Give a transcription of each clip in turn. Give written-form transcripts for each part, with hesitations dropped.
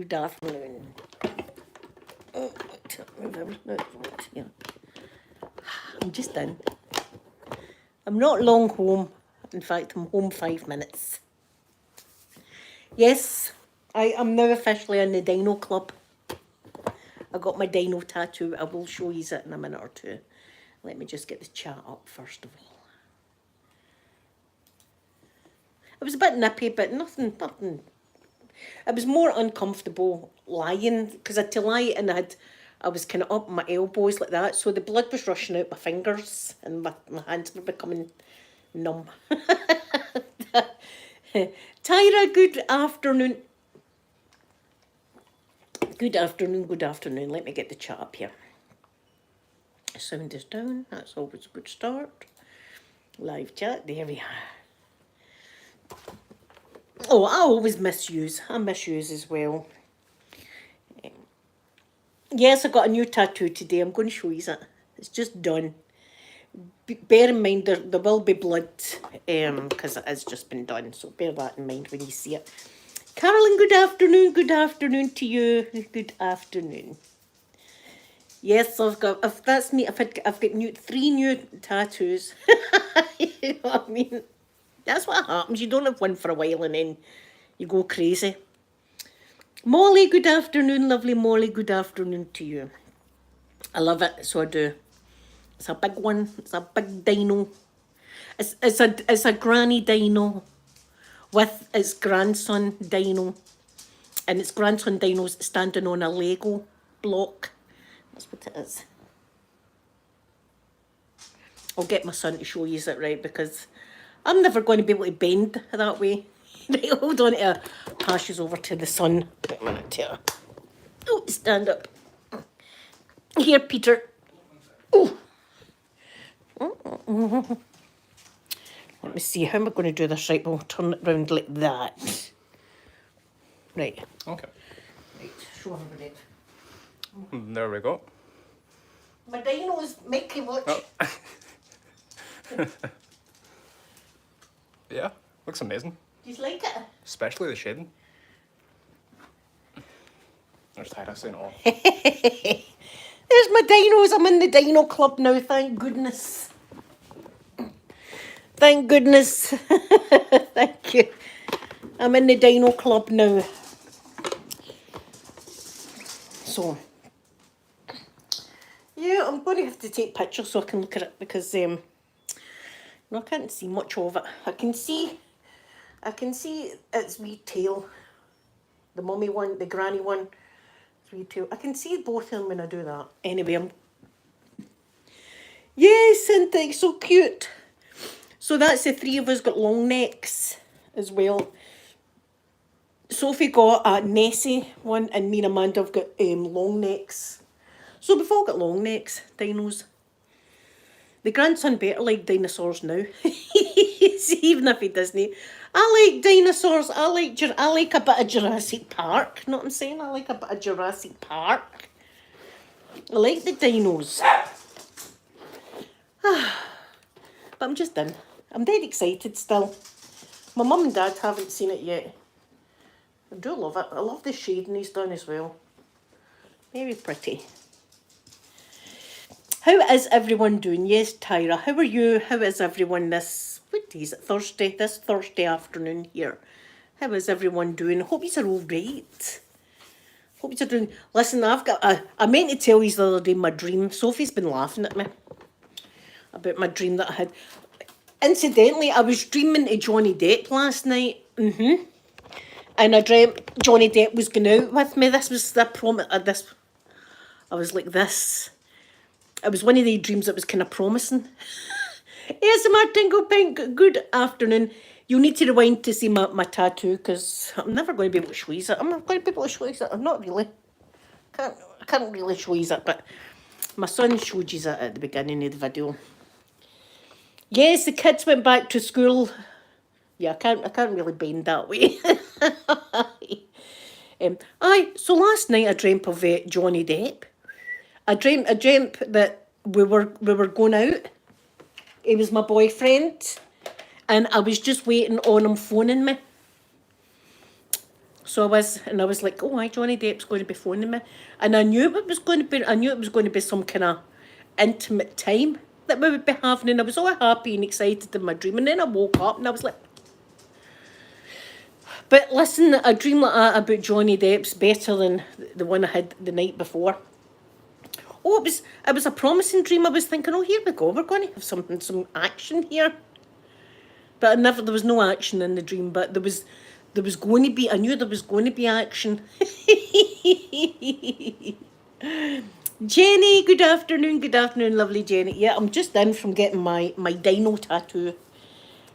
Good afternoon. I'm just in. I'm not long home. In fact, I'm home 5 minutes. Yes, I am now officially in the Dino Club. I got my Dino tattoo. I will show you it in a minute or two. Let me just get the chat up first of all. It was a bit nippy, but nothing. It was more uncomfortable lying because I had to lie and I was kind of up my elbows like that, so the blood was rushing out my fingers and my hands were becoming numb. Tyra, good afternoon. Good afternoon, good afternoon. Let me get the chat up here. Sound is down, that's always a good start. Live chat, there we are. Oh, I always misuse. I misuse as well. Yes, I got a new tattoo today. I'm going to show you it. It's just done. Bear in mind there will be blood because it has just been done. So bear that in mind when you see it. Carolyn, good afternoon. Good afternoon to you. Good afternoon. Yes, if that's me, I've got 3 new tattoos. You know what I mean? That's what happens. You don't have one for a while and then you go crazy. Molly, good afternoon, lovely Molly. Good afternoon to you. I love it, so I do. It's a big one. It's a big dino. It's a granny dino with its grandson dino, and its grandson dino's standing on a Lego block. That's what it is. I'll get my son to show you it, right, because I'm never going to be able to bend that way. Right, hold on to pass you over to the sun. Wait a minute here. Oh, stand up. Here, Peter. Oh. Let me see, how am I going to do this? Right, we'll turn it round like that. Right. Okay. Right, show everybody. There we go. My dino's Mickey watch. Oh. Yeah, looks amazing. Do you like it? Especially the shading. There's Tyra saying all. There's my dinos. I'm in the Dino Club now, thank goodness. Thank goodness. Thank you. I'm in the Dino Club now. So, yeah, I'm going to have to take pictures so I can look at it because no, I can't see much of it. I can see its wee tail. The mummy one, the granny one, its wee tail. I can see both of them when I do that. Anyway, yes, isn't it so cute? So that's the 3 of us got long necks as well. Sophie got a Nessie one and me and Amanda have got long necks. So we've all got long necks, dinos. The grandson better like dinosaurs now. Even if he doesn't. I like dinosaurs. I like a bit of Jurassic Park. You know what I'm saying? I like a bit of Jurassic Park. I like the dinos. But I'm just in. I'm dead excited still. My mum and dad haven't seen it yet. I do love it. I love the shading he's done as well. Very pretty. How is everyone doing? Yes, Tyra, how are you? How is everyone this, what day is it, Thursday? This Thursday afternoon here. How is everyone doing? Hope you're all right. Hope you're doing, listen, I meant to tell you the other day my dream. Sophie's been laughing at me about my dream that I had. Incidentally, I was dreaming of Johnny Depp last night. And I dreamt Johnny Depp was going out with me. This was the promise. I was like this. It was one of the dreams that was kind of promising. Yes, Martin Pink, good afternoon. You'll need to rewind to see my tattoo because I'm never going to be able to show you it. I'm not going to be able to show you it. I'm not really. I can't really show you it, but my son showed you it at the beginning of the video. Yes, the kids went back to school. Yeah, I can't really bend that way. So last night I dreamt of Johnny Depp. I dreamt that we were going out. He was my boyfriend, and I was just waiting on him phoning me. So I was like, oh, Johnny Depp's going to be phoning me, and I knew it was going to be. I knew it was going to be some kind of intimate time that we would be having, and I was all happy and excited in my dream. And then I woke up and I was like, but listen, a dream like that about Johnny Depp's better than the one I had the night before. Oh, it was a promising dream. I was thinking, oh, here we go, we're going to have some action here. But there was no action in the dream, but there was going to be, I knew there was going to be action. Jenny, good afternoon, lovely Jenny. Yeah, I'm just in from getting my Dino tattoo.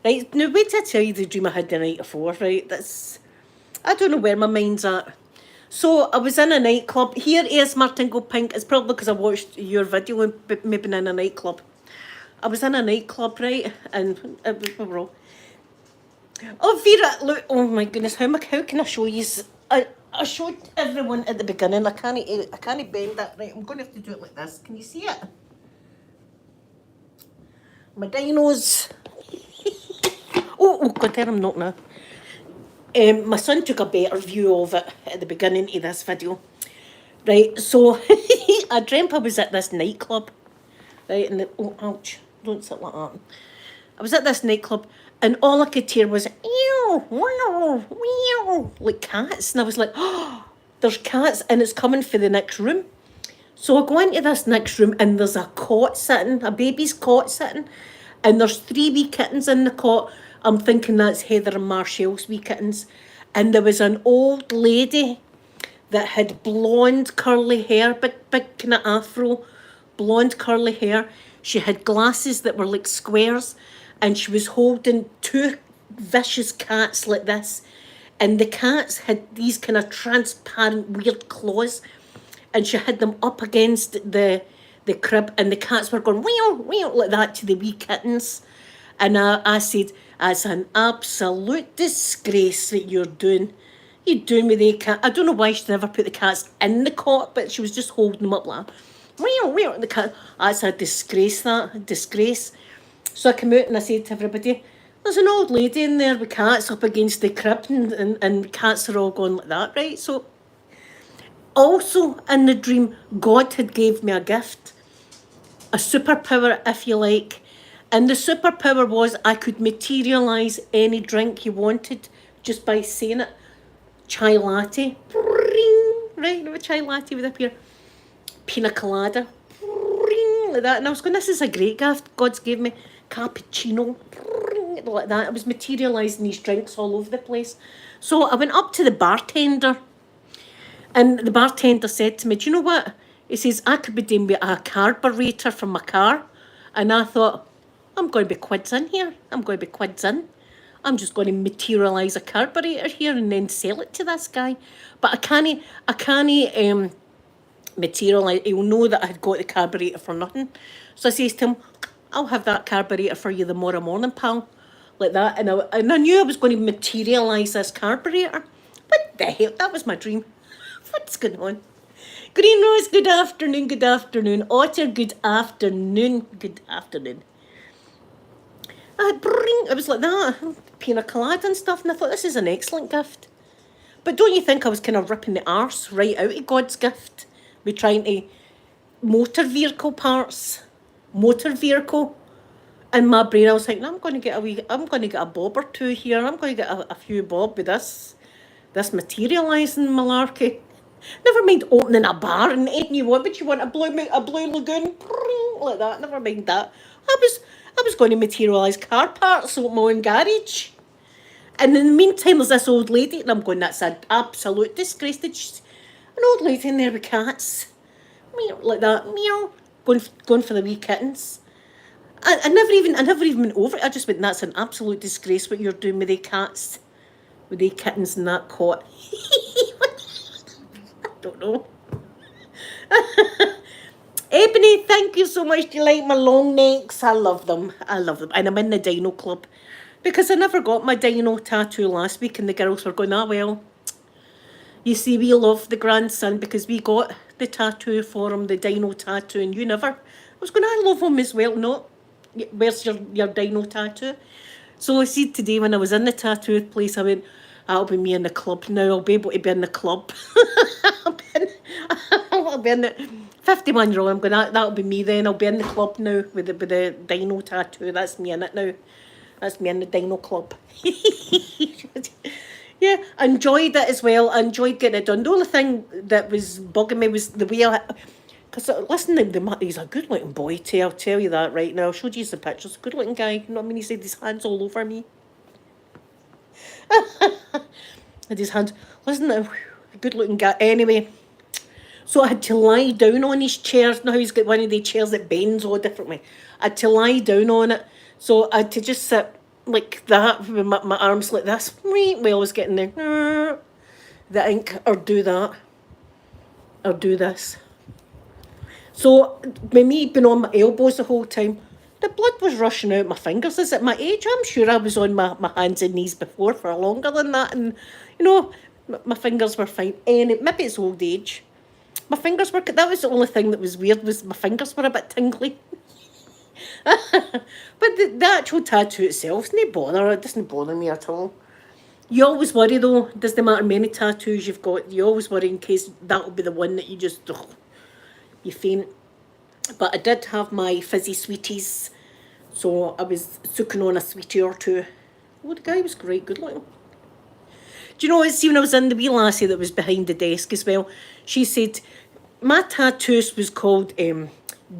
Right, now wait till I tell you the dream I had the night before, right? I don't know where my mind's at. So I was in a nightclub. Here is Martin Go Pink. It's probably because I watched your video and maybe in a nightclub. I was in a nightclub, right? And it was all... Oh, Vera, look, oh my goodness, how can I show you? I showed everyone at the beginning. I can't bend that, right? I'm going to have to do it like this. Can you see it? My dinos. Oh, God, there I'm not now. My son took a better view of it at the beginning of this video. Right, so I dreamt I was at this nightclub. Right, and oh, ouch, don't sit like that. I was at this nightclub and all I could hear was, ew, wow, meow, like cats. And I was like, oh, there's cats and it's coming for the next room. So I go into this next room and there's a cot sitting, a baby's cot sitting, and there's 3 wee kittens in the cot. I'm thinking that's Heather and Marshall's wee kittens. And there was an old lady that had blonde curly hair, big kind of afro, blonde curly hair. She had glasses that were like squares, and she was holding 2 vicious cats like this. And the cats had these kind of transparent weird claws, and she had them up against the crib, and the cats were going meow meow like that to the wee kittens. And I said, it's an absolute disgrace that you're doing with the cat. I don't know why she never put the cats in the cot, but she was just holding them up like meow meow. The cat, that's a disgrace, that a disgrace. So I came out and I said to everybody, there's an old lady in there with cats up against the crib, and cats are all going like that, right? So also in the dream, God had gave me a gift, a superpower if you like. And the superpower was I could materialise any drink you wanted just by saying it. Chai latte, right? No, chai latte would appear. Pina colada, like that. And I was going, this is a great gift God's gave me. Cappuccino, like that. I was materialising these drinks all over the place. So I went up to the bartender, and the bartender said to me, do you know what? He says, I could be doing with a carburetor for my car. And I thought, I'm going to be quids in here. I'm going to be quids in. I'm just going to materialise a carburetor here and then sell it to this guy. But I can't materialise. He'll know that I had got the carburetor for nothing. So I says to him, I'll have that carburetor for you tomorrow morning, pal. Like that. And I knew I was going to materialise this carburetor. What the hell? That was my dream. What's going on? Green Rose, good afternoon. Otter, good afternoon. It was like that, pina colada and stuff, and I thought, this is an excellent gift. But don't you think I was kind of ripping the arse right out of God's gift? We're trying to motor vehicle parts, in my brain. I was like, no, I'm going to get a bob or 2 here. I'm going to get a few bob with this materialising malarkey. Never mind opening a bar and anything you want, but you want a blue lagoon, like that. Never mind that. I was going to materialise car parts at my own garage. And in the meantime, there's this old lady, and I'm going, that's an absolute disgrace. An old lady in there with cats, meow, like that, meow, going for the wee kittens. I never even went over it. I just went, that's an absolute disgrace what you're doing with the cats, with the kittens in that cot. I don't know. Ebony, thank you so much. Do you like my long necks? I love them. And I'm in the Dino Club because I never got my Dino tattoo last week, and the girls were going, well, you see, we love the grandson because we got the tattoo for him, the Dino tattoo, and you never. I was going, I love him as well. No, where's your Dino tattoo? So I said today when I was in the tattoo place, I went, That'll be me in the club now. I'll be able to be in the club. I'll be in, I'll be in the 51 year old. I'm going. That'll be me then. I'll be in the club now with the Dino tattoo. That's me in it now. That's me in the Dino club. Yeah, I enjoyed it as well. I enjoyed getting it done. The only thing that was bugging me was the way I. Because listen, he's a good looking boy, I'll tell you that right now. I showed you the pictures. Good looking guy. You know what I mean? He said his hands all over me. And his hands. Listen, a good looking guy. Anyway, so I had to lie down on his chairs. Now he's got one of the chairs that bends all differently. I had to lie down on it. So I had to just sit like that with my arms like this. While I was getting the ink, or do that, or do this. So with me being on my elbows the whole time, the blood was rushing out my fingers. Is it my age? I'm sure I was on my hands and knees before for longer than that. And, you know, my fingers were fine. And maybe it's old age. My fingers were, that was the only thing that was weird, was my fingers were a bit tingly. But the actual tattoo itself, it doesn't bother me at all. You always worry though, doesn't matter how many tattoos you've got, you always worry in case that'll be the one that you just, you faint. But I did have my fizzy sweeties, so I was sucking on a sweetie or two. Oh, the guy was great, good looking. Do you know, see, when I was in, the wee lassie that was behind the desk as well, she said, my tattooist was called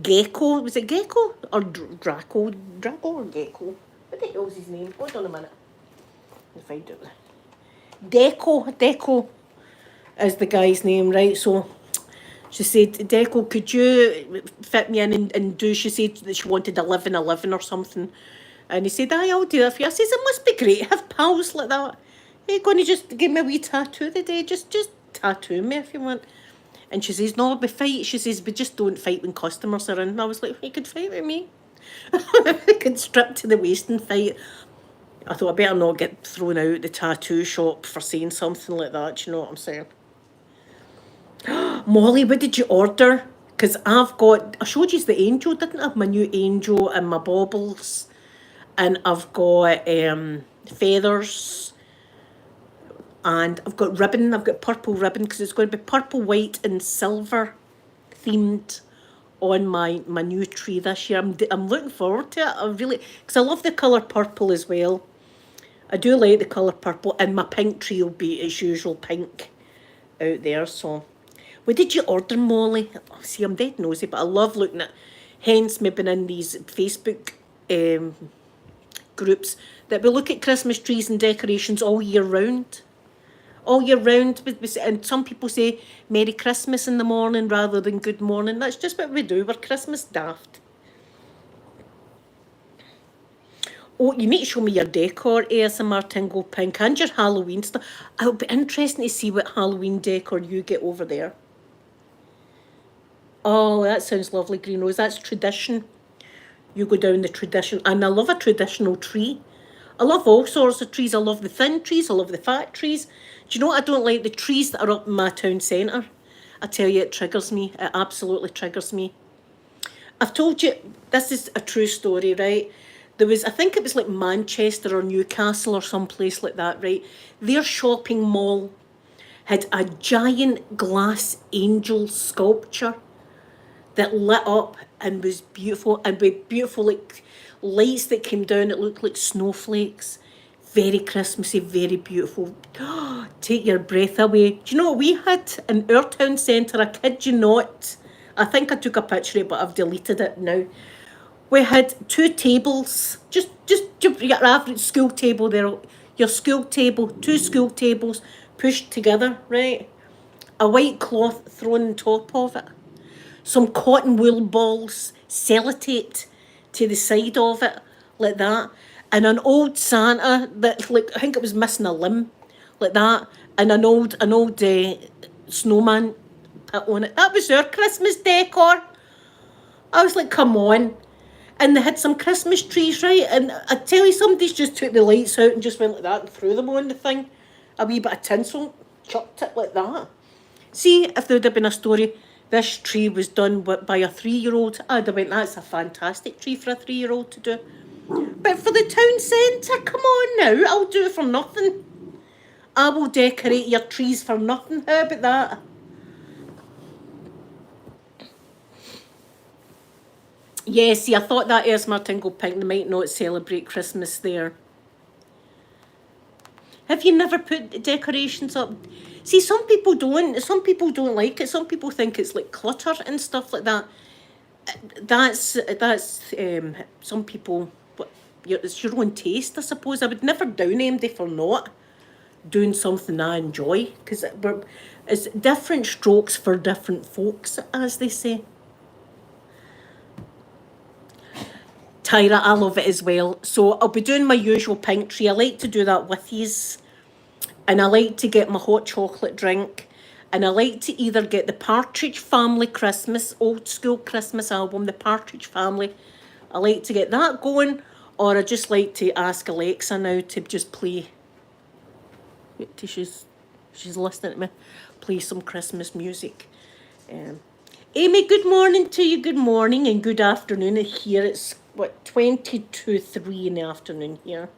Gecko. Was it Gecko? Or Draco? Draco or Gecko? What the hell's his name? Hold on a minute. I'll find out. Deco is the guy's name, right? So she said, Deco, could you fit me in and do, she said that she wanted 11-11 or something. And he said, aye, I'll do that for you. I says, it must be great to have pals like that. You're going to just give me a wee tattoo today. Just tattoo me if you want. And she says, no, we fight. She says, but just don't fight when customers are in. And I was like, you could fight with me. You could strip to the waist and fight. I thought I better not get thrown out the tattoo shop for saying something like that. Do you know what I'm saying? Molly, what did you order? Because I showed you the angel, didn't I? My new angel and my baubles. And I've got feathers. And I've got ribbon. I've got purple ribbon because it's going to be purple, white and silver themed on my new tree this year. I'm looking forward to it. I really, because I love the colour purple as well. I do like the colour purple, and my pink tree will be its usual pink out there. So, what did you order, Molly? Oh, see, I'm dead nosy, but I love looking at, hence me being in these Facebook groups that we look at Christmas trees and decorations all year round. All year round, and some people say Merry Christmas in the morning rather than Good Morning. That's just what we do. We're Christmas daft. Oh, you need to show me your decor, ASMR Tingle Pink, and your Halloween stuff. It'll be interesting to see what Halloween decor you get over there. Oh, that sounds lovely, Green Rose. That's tradition. You go down the tradition. And I love a traditional tree. I love all sorts of trees. I love the thin trees. I love the fat trees. Do you know what I don't like? The trees that are up in my town centre. I tell you, it triggers me. It absolutely triggers me. I've told you, this is a true story, right? There was, I think it was like Manchester or Newcastle or someplace like that, right? Their shopping mall had a giant glass angel sculpture that lit up and was beautiful, and with beautiful like lights that came down. It looked like snowflakes. Very Christmassy, very beautiful. Take your breath away. Do you know what we had in our town centre? I kid you not. I think I took a picture of it, but I've deleted it now. We had 2 tables, just your average school table there. Your school table, 2 school tables pushed together, right? A white cloth thrown on top of it. Some cotton wool balls sellotaped to the side of it, like that. And an old Santa that, like, I think it was missing a limb, like that. And an old snowman put on it. That was our Christmas decor. I was like, come on. And they had some Christmas trees, right? And I tell you, somebody's just took the lights out and just went like that and threw them on the thing. A wee bit of tinsel, chucked it like that. See, if there would have been a story, this tree was done by a 3-year-old, I'd have went, that's a fantastic tree for a 3-year-old to do. But for the town centre, come on now, I'll do it for nothing. I will decorate your trees for nothing. How about that? Yeah, see, I thought that Esmer Tingle Pink, they might not celebrate Christmas there. Have you never put decorations up? See, some people don't. Some people don't like it. Some people think it's like clutter and stuff like that. That's some people. But it's your own taste, I suppose. I would never down anybody for not doing something I enjoy, because it's different strokes for different folks, as they say. Tyra, I love it as well. So I'll be doing my usual pink tree. I like to do that with yous. And I like to get my hot chocolate drink. And I like to either get the Partridge Family Christmas, old school Christmas album, the Partridge Family. I like to get that going. Or I just like to ask Alexa now to just play. Wait till she's listening to me. Play some Christmas music. Amy, good morning to you. Good morning and good afternoon. Here it's, what, 22:03 in the afternoon here.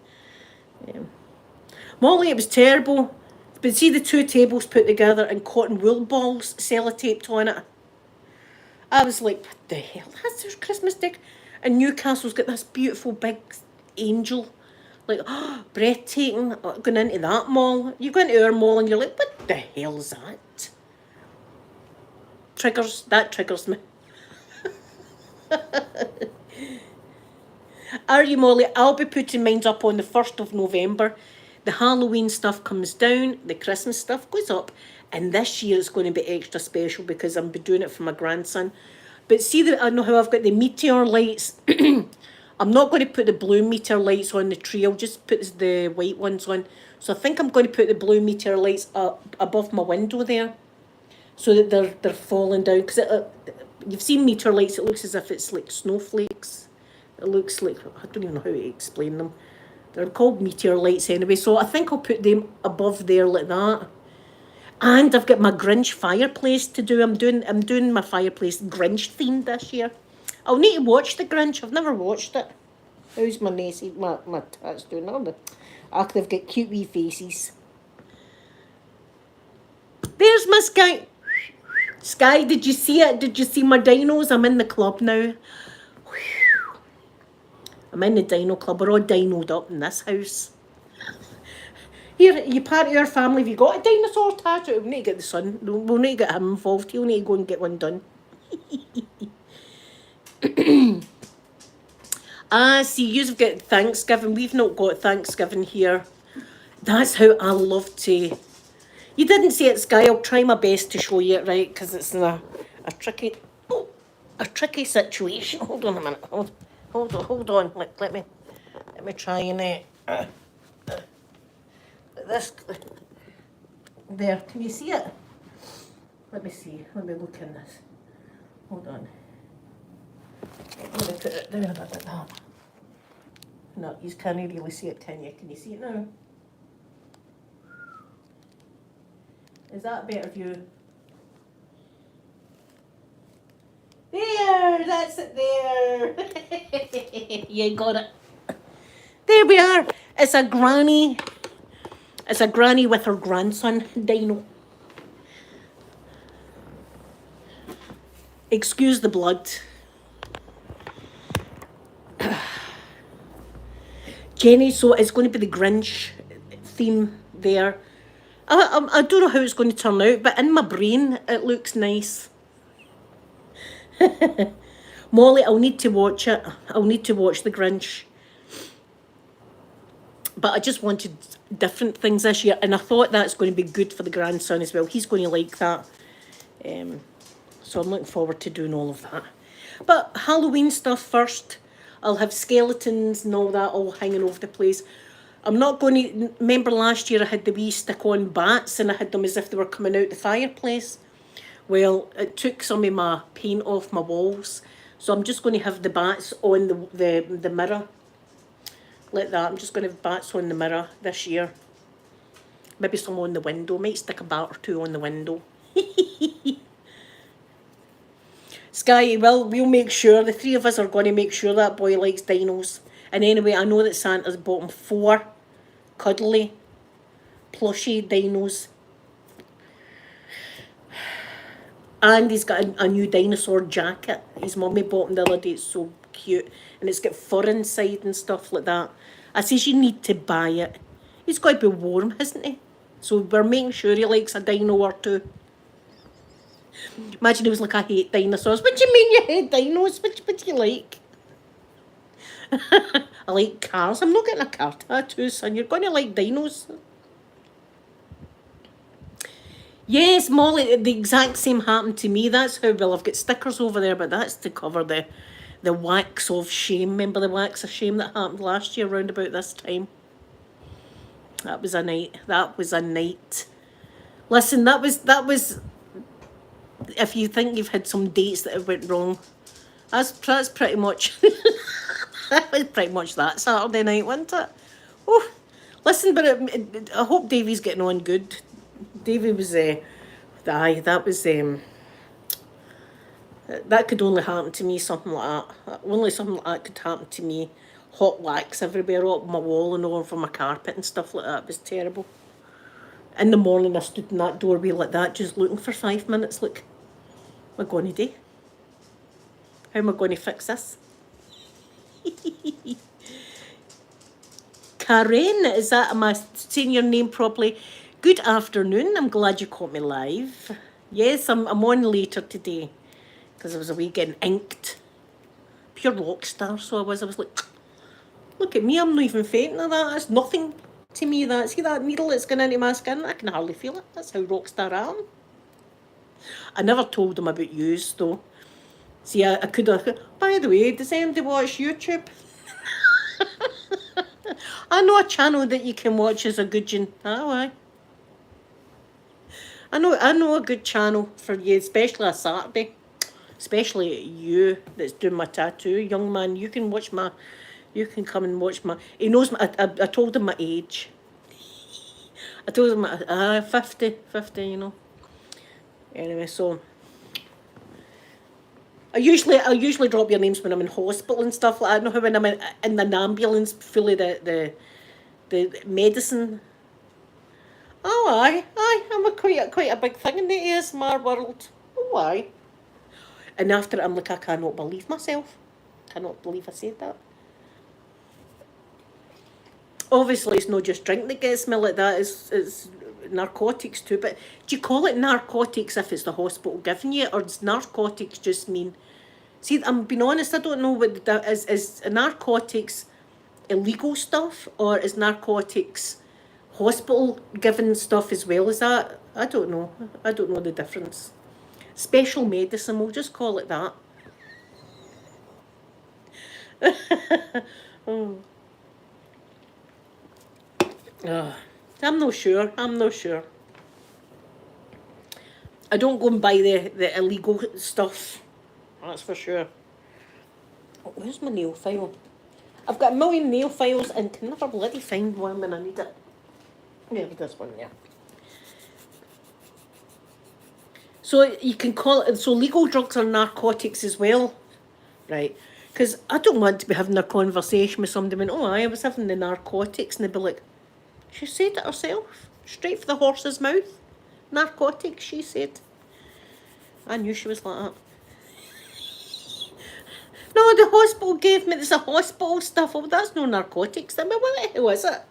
Molly, it was terrible. But see the two tables put together and cotton wool balls sellotaped on it. I was like, what the hell? That's their Christmas deck. And Newcastle's got this beautiful big angel. Like, oh, breathtaking. Going into that mall. You go into our mall and you're like, what the hell's that? That triggers me. Are you, Molly? I'll be putting mine up on the 1st of November. The Halloween stuff comes down, the Christmas stuff goes up, and this year it's going to be extra special because I'm doing it for my grandson. But see, I know how I've got the meteor lights. I'm not going to put the blue meteor lights on the tree. I'll just put the white ones on. So I think I'm going to put the blue meteor lights up above my window there, so that they're falling down. Because you've seen meteor lights, it looks as if it's like snowflakes. It looks like, I don't even know how to explain them. They're called meteor lights anyway, so I think I'll put them above there like that. And I've got my Grinch fireplace to do. I'm doing my fireplace Grinch themed this year. I'll need to watch the Grinch. I've never watched it. How's my Nessie, my tats doing? They've got cute wee faces. There's my Sky. Sky, did you see it? Did you see my dinos? I'm in the club now. I'm in the Dino Club. We're all dinoed up in this house. Here, you part of your family, have you got a dinosaur tattoo? We need to get the son. We'll need to get him involved. He'll need to go and get one done. See, you've got Thanksgiving. We've not got Thanksgiving here. That's how I love to... You didn't see it, Sky. I'll try my best to show you it, right? Because it's in a tricky situation. Hold on a minute. Hold on. Let me try and this. There, can you see it? Let me see. Let me look in this. Hold on. Let me put it there like that. No, you can't really see it, can you? Can you see it now? Is that a better view? There, that's it there. You got it. There we are. It's a granny. It's a granny with her grandson, Dino. Excuse the blood. Jenny, so it's going to be the Grinch theme there. I don't know how it's going to turn out, but in my brain, it looks nice. Molly, I'll need to watch it. I'll need to watch the Grinch. But I just wanted different things this year, and I thought that's going to be good for the grandson as well. He's going to like that. So I'm looking forward to doing all of that. But Halloween stuff first. I'll have skeletons and all that all hanging over the place. I'm not going to... Remember last year I had the wee stick-on bats and I had them as if they were coming out the fireplace? Well, it took some of my paint off my walls. So I'm just going to have the bats on the mirror. Like that. I'm just going to have bats on the mirror this year. Maybe some on the window. Might stick a bat or two on the window. Sky, well, we'll make sure. The three of us are going to make sure that boy likes dinos. And anyway, I know that Santa's bought him 4 cuddly plushy dinos. And he's got a new dinosaur jacket. His mummy bought him the other day. It's so cute. And it's got fur inside and stuff like that. I says you need to buy it. He's got to be warm, hasn't he? So we're making sure he likes a dino or two. Imagine he was like, I hate dinosaurs. What do you mean you hate dinos? What do you like? I like cars. I'm not getting a car tattoo, son. You're going to like dinos. Yes, Molly, the exact same happened to me. That's how, well, I've got stickers over there, but that's to cover the wax of shame. Remember the wax of shame that happened last year around about this time? That was a night. That was a night. Listen, that was, if you think you've had some dates that have went wrong, that's pretty much, that was pretty much that Saturday night, wasn't it? Oh, listen, but I hope Davey's getting on good. Davey was, aye, that was, that could only happen to me, something like that. Only something like that could happen to me. Hot wax everywhere, up my wall and all over my carpet and stuff like that. It was terrible. In the morning, I stood in that doorway like that, just looking for 5 minutes. Like, what am I going to do? How am I going to fix this? Karen, is that, am I saying your name properly? Good afternoon. I'm glad you caught me live. Yes, I'm on later today because I was away getting inked. Pure rock star, so I was like, look at me, I'm not even fainting of that. It's nothing to me. That, see that needle that's going into my skin? I can hardly feel it. That's how rock star I am. I never told them about yous though. See, I could have, by the way, does anybody watch YouTube? I know a channel that you can watch as a good one. Oh, aye. I know a good channel for you, especially a Saturday. Especially you that's doing my tattoo, young man. You can come and watch my. He knows I told him my age. I told him 50, you know. Anyway, so I usually drop your names when I'm in hospital and stuff like that. I know how when I'm in an ambulance full of the medicine. Oh aye, I'm quite a big thing in the ASMR world. Oh aye. And after it, I'm like, I cannot believe myself. Cannot believe I said that. Obviously, it's not just drink that gets me like that. It's narcotics too. But do you call it narcotics if it's the hospital giving you, or does narcotics just mean? See, I'm being honest. I don't know what that is. Is narcotics illegal stuff, or is narcotics hospital given stuff as well as that? I don't know. I don't know the difference. Special medicine, we'll just call it that. Oh. I'm not sure. I don't go and buy the illegal stuff. That's for sure. Oh, where's my nail file? I've got a million nail files and can never bloody find one when I need it. Yeah, this one, yeah. So you can call it, so legal drugs are narcotics as well, right? Because I don't want to be having a conversation with somebody when, oh, I was having the narcotics, and they'd be like, she said it herself, straight for the horse's mouth. Narcotics, she said. I knew she was like that. No, the hospital gave me, there's a hospital stuff. Oh, that's no narcotics. I mean, what the hell is it?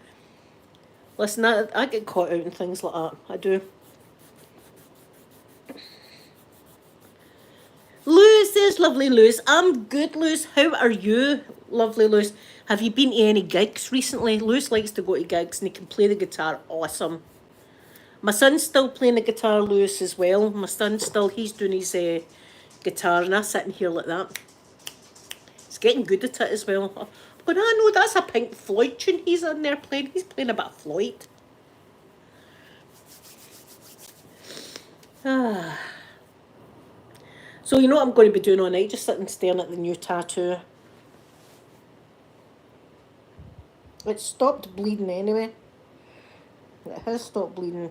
Listen, I get caught out in things like that. I do. Lewis, there's lovely Lewis. I'm good, Lewis. How are you, lovely Lewis? Have you been to any gigs recently? Lewis likes to go to gigs and he can play the guitar awesome. My son's still playing the guitar, Lewis, as well. My son's still, he's doing his guitar and I'm sitting here like that. He's getting good at it as well. But I know that's a Pink Floyd tune he's in there playing. He's playing a bit of Floyd. Ah. So you know what I'm going to be doing all night? Just sitting staring at the new tattoo. It stopped bleeding anyway. It has stopped bleeding.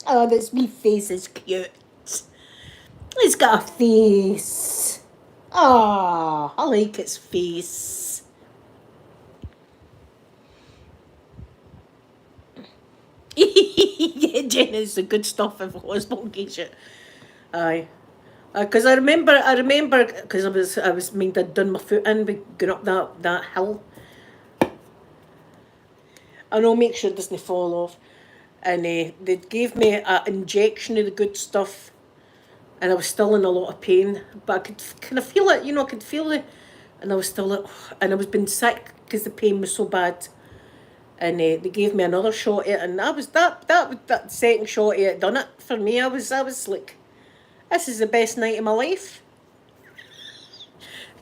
Oh, this wee face is cute. It's got a face. Ah, I like its face. Jen is the good stuff if hospital gets it. Aye. Because I remember, because I was mean I'd done my foot in, going up that hill. And I'll make sure it doesn't fall off. And they gave me an injection of the good stuff, and I was still in a lot of pain, but I could kind of feel it, I could feel it, and I was still like, and I was been sick because the pain was so bad. And they gave me another shot at it, and I was that second shot at it done it for me. I was like, this is the best night of my life.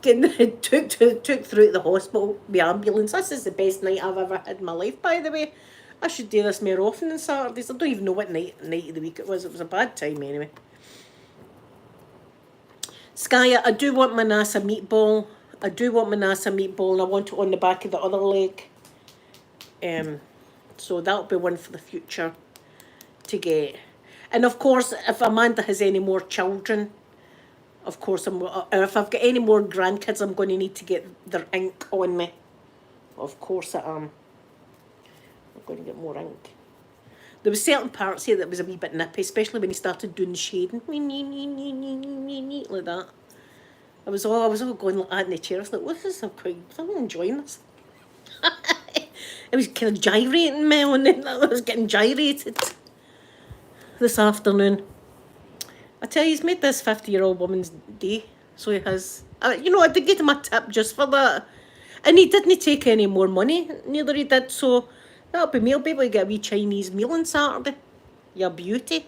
Getting took through to the hospital, the ambulance. This is the best night I've ever had in my life, by the way. I should do this more often than Saturdays. I don't even know what night of the week it was. It was a bad time anyway. Skya, I do want my NASA meatball. And I want it on the back of the other leg. So that'll be one for the future to get. And of course, if Amanda has any more children, of course, if I've got any more grandkids, I'm going to need to get their ink on me. Of course I am. I'm going to get more ink. There was certain parts here that was a wee bit nippy, especially when he started doing shading. Like that. I was all going like that in the chair. I was like, what is this? I'm enjoying this. It was kind of gyrating me on it. I was getting gyrated this afternoon. I tell you, he's made this 50-year-old woman's day. So he has. I did get him a tip just for that. And he didn't take any more money. Neither he did. So that'll be me. I'll be able to get a wee Chinese meal on Saturday. You beauty.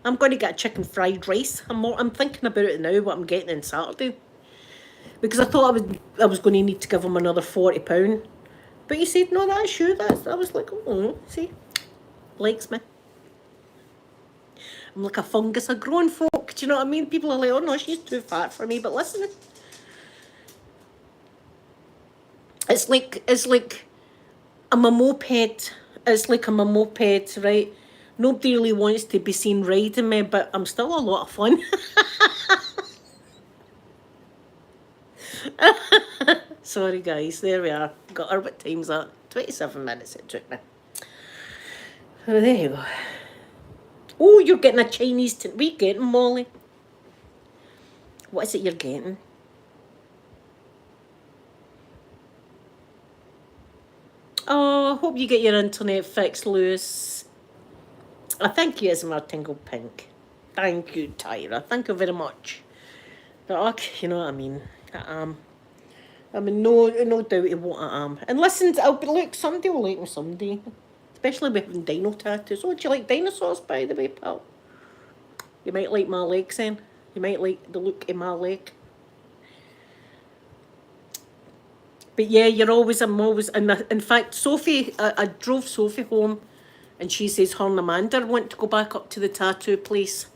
I'm going to get a chicken fried rice. I'm thinking about it now, what I'm getting on Saturday. Because I thought I was going to need to give him another £40. But he said, no, that's you. I was like, oh, see, likes me. I'm like a fungus of grown folk. Do you know what I mean? People are like, oh no, she's too fat for me. But listen, it's like I'm a moped. It's like I'm a moped, right? Nobody really wants to be seen riding me, but I'm still a lot of fun. Sorry guys, there we are. Got her. What time's that? 27 minutes it took me. Oh, there you go. Oh, you're getting a Chinese tin. What are you getting, Molly? What is it you're getting? Oh, I hope you get your internet fixed, Lewis. I thank you, Esmer Tingle Pink. Thank you, Tyra. Thank you very much. But okay, you know what I mean. No doubt of what I am. And listen, look, somebody will like me someday. Especially with having dino tattoos. Oh, do you like dinosaurs, by the way, pal? You might like my legs then. You might like the look of my leg. But yeah, I'm always, in fact, Sophie, I drove Sophie home and she says her and Amanda want to go back up to the tattoo place.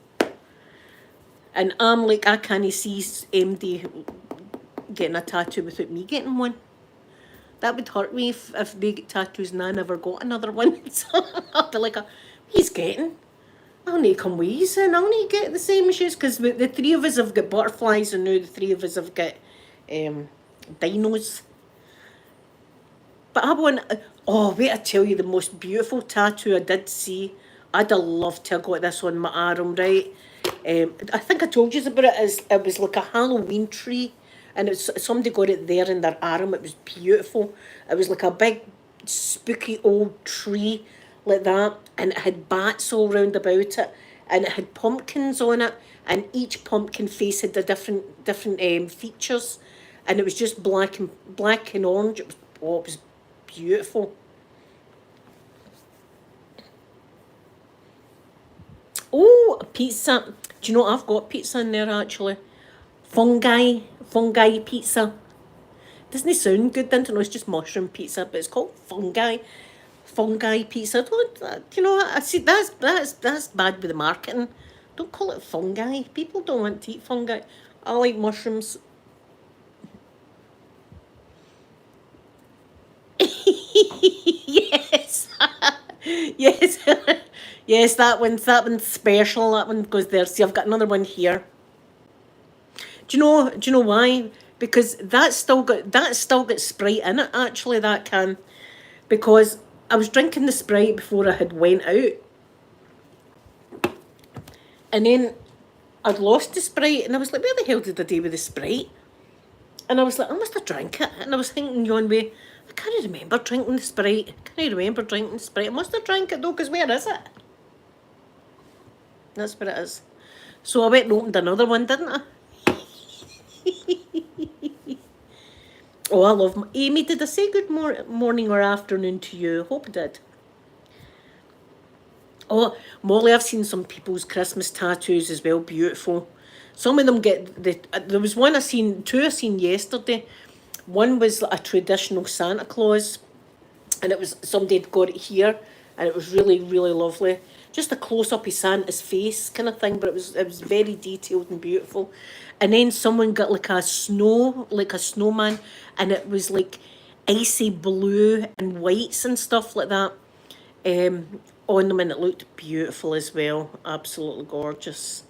And I'm like, I can't see MD getting a tattoo without me getting one. That would hurt me if they get tattoos and I never got another one. So I'll be like, he's getting. I'll need to come with you and I'll need to get the same issues because the three of us have got butterflies and now the three of us have got dinos. But I want, wait, I tell you the most beautiful tattoo I did see. I'd have loved to have got this on my arm, right? I think I told you about it. It was like a Halloween tree. And somebody got it there in their arm. It was beautiful. It was like a big, spooky old tree like that. And it had bats all round about it. And it had pumpkins on it. And each pumpkin face had the different features. And it was just black and orange. It was beautiful. Oh, pizza. Do you know what? I've got pizza in there actually. Fungi pizza. Doesn't it sound good? I don't know, it's just mushroom pizza, but it's called fungi pizza. Do you know what? I see that's bad with the marketing. Don't call it fungi. People don't want to eat fungi. I like mushrooms. Yes. Yes. Yes, that one's special. That one goes there. See, I've got another one here. Do you know why? Because that's still got Sprite in it, actually, that can. Because I was drinking the Sprite before I had went out. And then I'd lost the Sprite, and I was like, where the hell did I do with the Sprite? And I was like, I must have drank it. And I was thinking, Yon way, I can't remember drinking the Sprite. I can't remember drinking the Sprite. I must have drank it though, because where is it? That's where it is. So I went and opened another one, didn't I? Oh, I love Amy, did I say good morning or afternoon to you? Hope I did. Oh, Molly, I've seen some people's Christmas tattoos as well. Beautiful. Some of them get there was one I seen, two I seen yesterday. One was a traditional Santa Claus, and it was somebody had got it here, and it was really, really lovely. Just a close up of Santa's face kind of thing, but it was very detailed and beautiful. And then someone got like a snowman, and it was like icy blue and whites and stuff like that on them, and it looked beautiful as well. Absolutely gorgeous.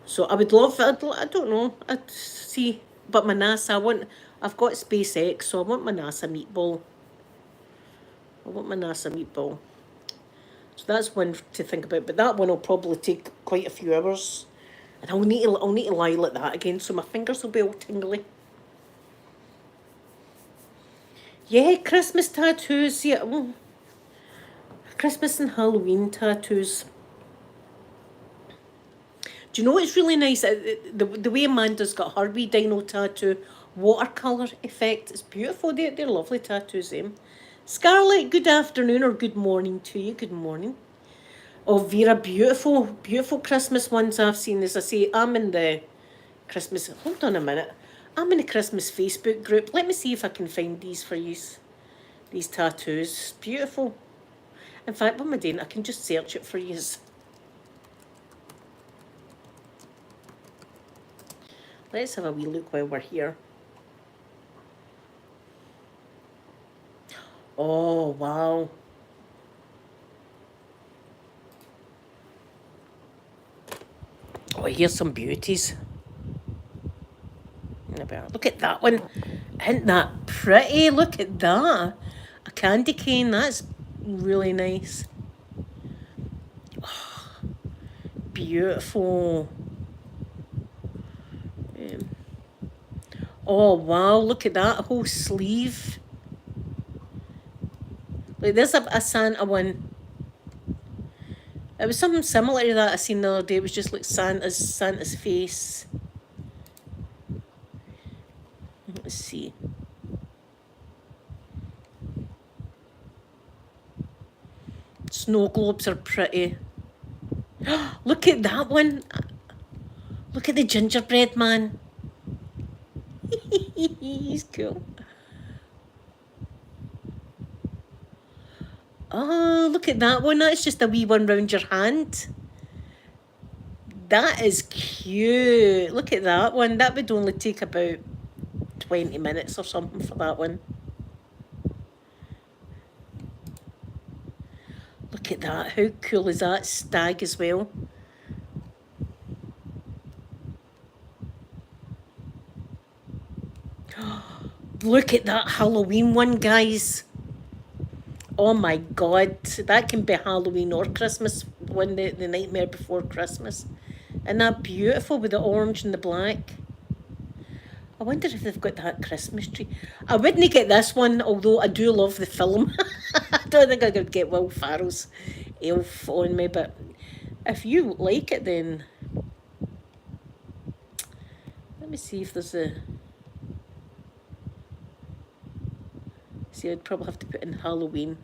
So I would love. I don't know. I'd see, but my NASA. I've got SpaceX, so I want my NASA meatball. I want my NASA meatball. So that's one to think about. But that one will probably take quite a few hours, and I'll need to lie like that again, so my fingers will be all tingly. Yeah, Christmas tattoos. Yeah, Christmas and Halloween tattoos. Do you know what's really nice? The way Amanda's got her wee dino tattoo, watercolour effect. It's beautiful. They're lovely tattoos, Scarlett, good afternoon or good morning to you. Good morning. Oh, Vera, beautiful, beautiful Christmas ones I've seen. As I say, I'm in the Christmas... Hold on a minute. I'm in the Christmas Facebook group. Let me see if I can find these for you. These tattoos. Beautiful. In fact, what am I doing? I can just search it for you. Let's have a wee look while we're here. Oh, wow. Oh, here's some beauties. Look at that one. Isn't that pretty? Look at that. A candy cane. That's really nice. Oh, beautiful. Oh, wow. Look at that whole sleeve. Like, there's a Santa one. It was something similar to that I seen the other day. It was just like Santa's face. Let's see. Snow globes are pretty. Look at that one. Look at the gingerbread man. He's cool. Oh, look at that one. That's just a wee one round your hand. That is cute. Look at that one. That would only take about 20 minutes or something for that one. Look at that. How cool is that? Stag as well. Look at that Halloween one, guys. Oh my God. That can be Halloween or Christmas one, the Nightmare Before Christmas. Isn't that beautiful with the orange and the black? I wonder if they've got that Christmas tree. I wouldn't get this one, although I do love the film. I don't think I could get Will Ferrell's elf on me, but if you like it, then let me see if there's a... See, I'd probably have to put in Halloween.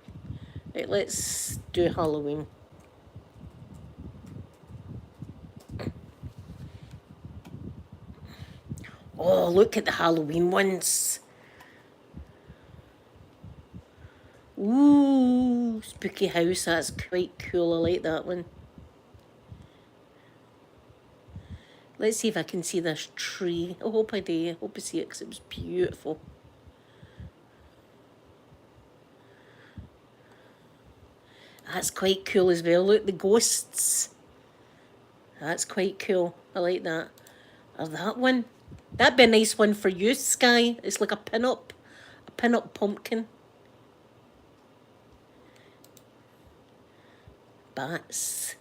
Right, let's do Halloween. Oh, look at the Halloween ones. Ooh, spooky house. That's quite cool. I like that one. Let's see if I can see this tree. I hope I do. I hope I see it because it was beautiful. That's quite cool as well. Look, the ghosts. That's quite cool. I like that. Or that one. That'd be a nice one for you, Sky. It's like a pin-up pumpkin. Bats.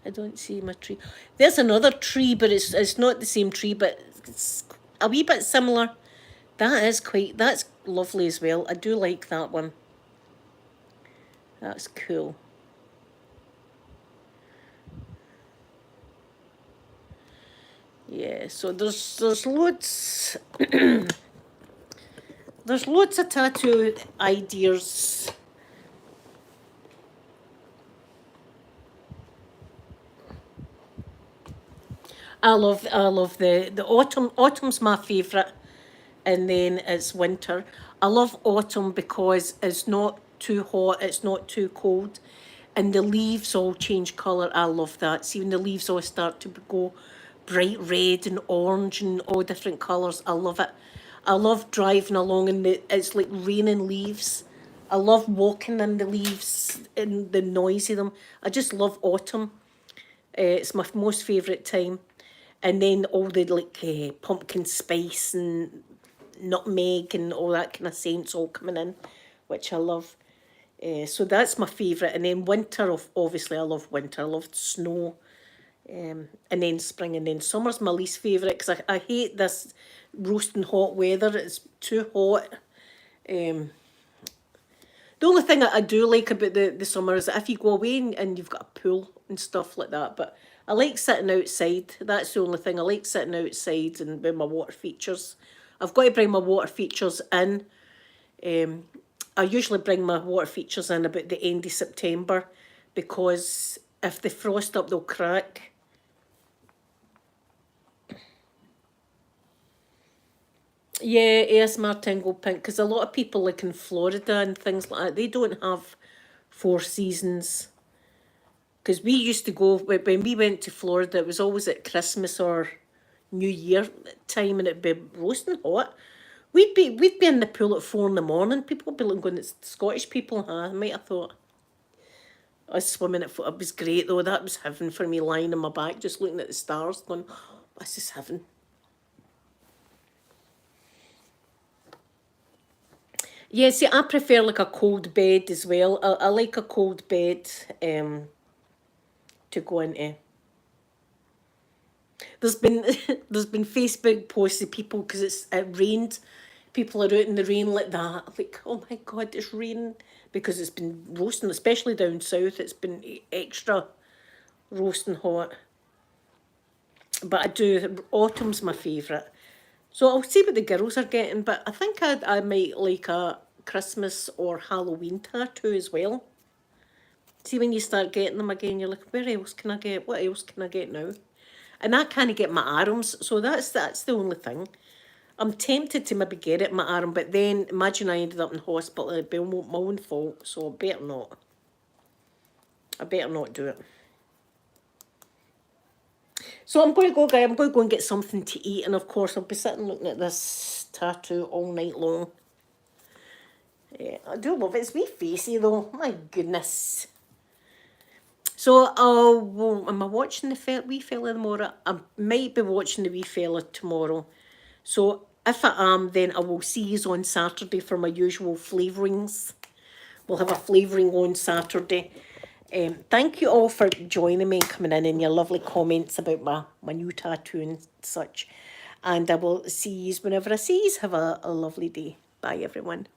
I don't see my tree. There's another tree, but it's not the same tree, but it's a wee bit similar. That's lovely as well. I do like that one. That's cool. Yeah, so there's loads there's loads of tattoo ideas. I love the autumn. Autumn's my favourite, and then it's winter. I love autumn because it's not too hot, it's not too cold, and the leaves all change colour. I love that. See when the leaves all start to go bright red and orange and all different colours. I love it. I love driving along and it's like raining leaves. I love walking in the leaves and the noise of them. I just love autumn. It's my most favourite time. And then all the like pumpkin spice and nutmeg and all that kind of scents all coming in, which I love. So that's my favourite. And then winter, obviously I love winter. I love snow. And then spring and then summer's my least favourite because I hate this roasting hot weather. It's too hot. The only thing I do like about the summer is that if you go away and you've got a pool and stuff like that, but I like sitting outside. That's the only thing. I like sitting outside and with my water features. I've got to bring my water features in. I usually bring my water features in about the end of September because if they frost up, they'll crack. Yeah, ASMR Tingle Pink, because a lot of people like in Florida and things like that, they don't have 4 seasons. Because we used to go, when we went to Florida, it was always at Christmas or New Year time and it'd be roasting hot. We'd be in the pool at 4 in the morning. People would be looking, going, it's Scottish people, huh? I might have thought. I was swimming it was great though. That was heaven for me, lying on my back, just looking at the stars, going, oh, this is heaven. Yeah, see, I prefer like a cold bed as well. I like a cold bed to go into. There's been there's been Facebook posts of people because it rained. People are out in the rain like that. Like, oh my God, it's raining because it's been roasting, especially down south. It's been extra roasting hot. But I do, autumn's my favourite. So I'll see what the girls are getting, but I think I might like a Christmas or Halloween tattoo as well. See when you start getting them again, you're like, where else can I get? What else can I get now? And I can't get my arms, so that's the only thing. I'm tempted to maybe get it in my arm, but then imagine I ended up in hospital. It'd be my own fault, so I better not. I better not do it. So I'm going to go, guys. I'm going to go and get something to eat, and of course I'll be sitting looking at this tattoo all night long. Yeah, I do love it. It's wee facey though. My goodness. So, am I watching the wee fella tomorrow? I might be watching the wee fella tomorrow. So, if I am, then I will see you on Saturday for my usual flavourings. We'll have a flavouring on Saturday. Thank you all for joining me and coming in and your lovely comments about my new tattoo and such. And I will see you whenever I see you. Have a lovely day. Bye, everyone.